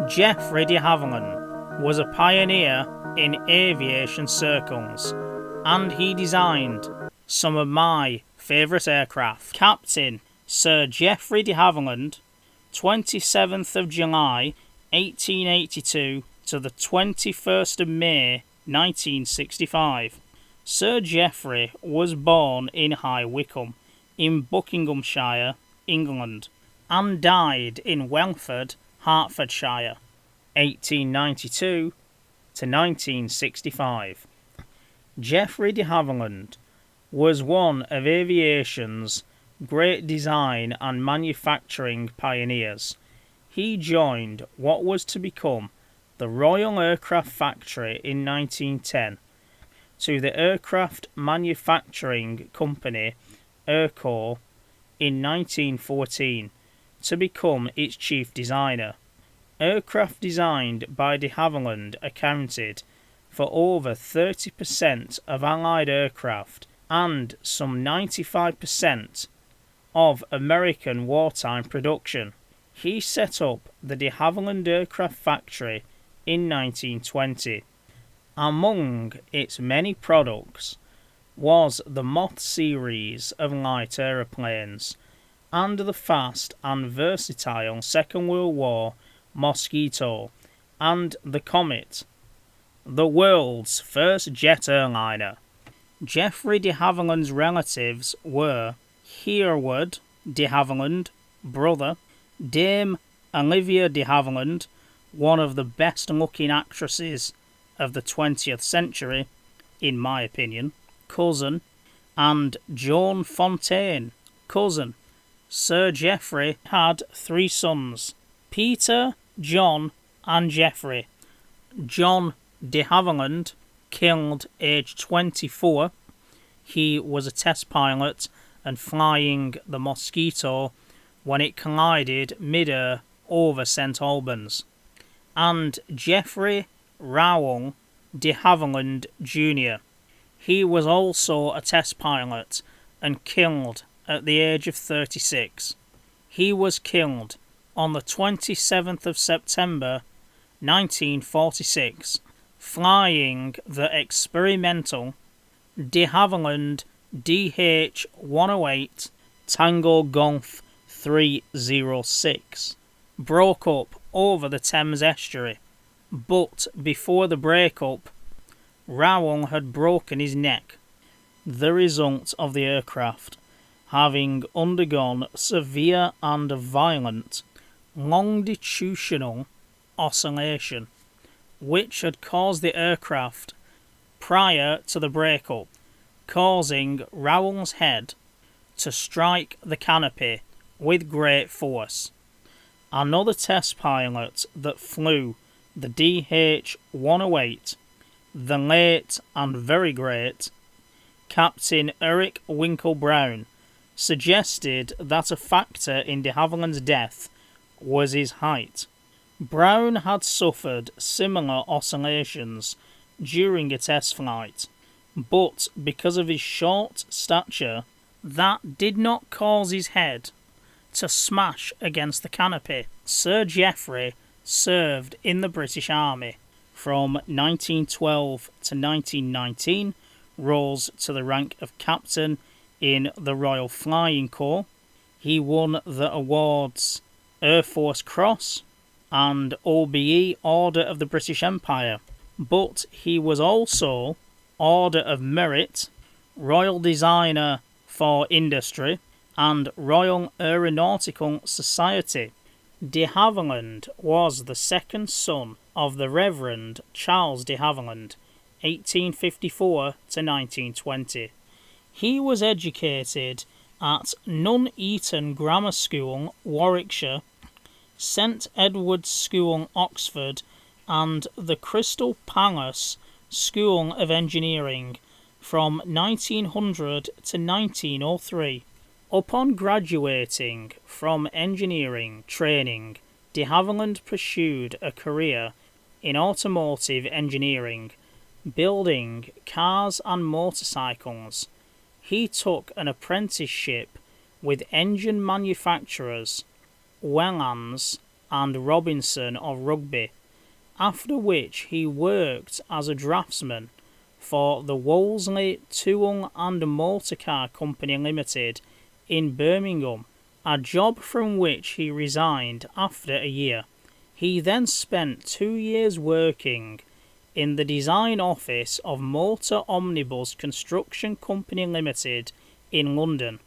Geoffrey de Havilland was a pioneer in aviation circles, and he designed some of my favourite aircraft. Captain Sir Geoffrey de Havilland, 27th of July 1882 to the 21st of May 1965. Sir Geoffrey was born in High Wycombe in Buckinghamshire, England, and died in Welford, Hertfordshire, 1892 to 1965. Geoffrey de Havilland was one of aviation's great design and manufacturing pioneers. He joined what was to become the Royal Aircraft Factory in 1910 to the Aircraft Manufacturing Company, Airco, in 1914 to become its chief designer. Aircraft designed by de Havilland accounted for over 30% of Allied aircraft and some 95% of American wartime production. He set up the de Havilland Aircraft Factory in 1920. Among its many products was the Moth series of light aeroplanes and the fast and versatile Second World War Mosquito and the Comet, the world's first jet airliner. Geoffrey de Havilland's relatives were Hereward de Havilland, brother, Dame Olivia de Havilland, one of the best-looking actresses of the 20th century, in my opinion, cousin, and Joan Fontaine, cousin. Sir Geoffrey had 3 sons, Peter, John, and Geoffrey. John de Havilland killed aged 24. He was a test pilot and flying the Mosquito when it collided mid-air over St Albans. And Geoffrey Rowell de Havilland Jr. He was also a test pilot and killed at the age of 36. He was killed on the 27th of September 1946 flying the experimental de Havilland DH-108 Tango Golf 306. Broke up over the Thames estuary, but before the breakup, Rowell had broken his neck, the result of the aircraft having undergone severe and violent longitudinal oscillation, which had caused the aircraft prior to the breakup, causing Rowell's head to strike the canopy with great force. Another test pilot that flew the DH-108, the late and very great Captain Eric Winkle Brown, suggested that a factor in de Havilland's death was his height. Brown had suffered similar oscillations during a test flight, but because of his short stature, that did not cause his head to smash against the canopy. Sir Geoffrey served in the British Army from 1912 to 1919, rose to the rank of captain in the Royal Flying Corps. He won the awards Air Force Cross and OBE Order of the British Empire, but he was also Order of Merit, Royal Designer for Industry, and Royal Aeronautical Society. De Havilland was the second son of the Reverend Charles de Havilland, 1854 to 1920. He was educated at Nuneaton Grammar School, Warwickshire, St Edward's School, Oxford, and the Crystal Palace School of Engineering from 1900 to 1903. Upon graduating from engineering training, de Havilland pursued a career in automotive engineering, building cars and motorcycles. He took an apprenticeship with engine manufacturers Wellands and Robinson of Rugby, after which he worked as a draftsman for the Wolseley Tool and Motor Car Company Limited in Birmingham, a job from which he resigned after a year. He then spent 2 years working in the design office of Motor Omnibus Construction Company Limited in London.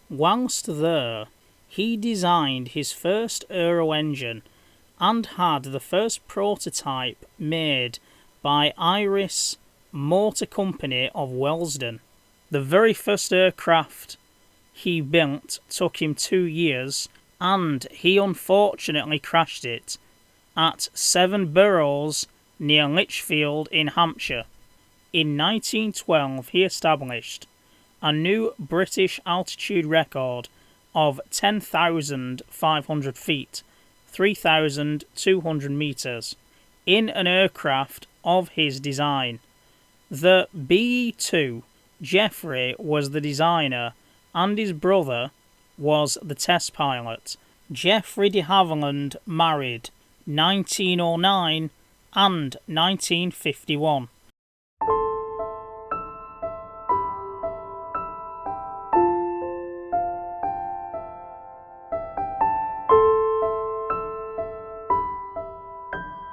Whilst there, he designed his first aero engine and had the first prototype made by Iris Motor Company of Wellesden. The very first aircraft he built took him 2 years, and he unfortunately crashed it at Seven Burrows near Lichfield in Hampshire. In 1912 he established a new British altitude record of 10,500 feet, 3,200 metres, in an aircraft of his design. The BE-2, Geoffrey was the designer and his brother was the test pilot. Geoffrey de Havilland married 1909 and 1951.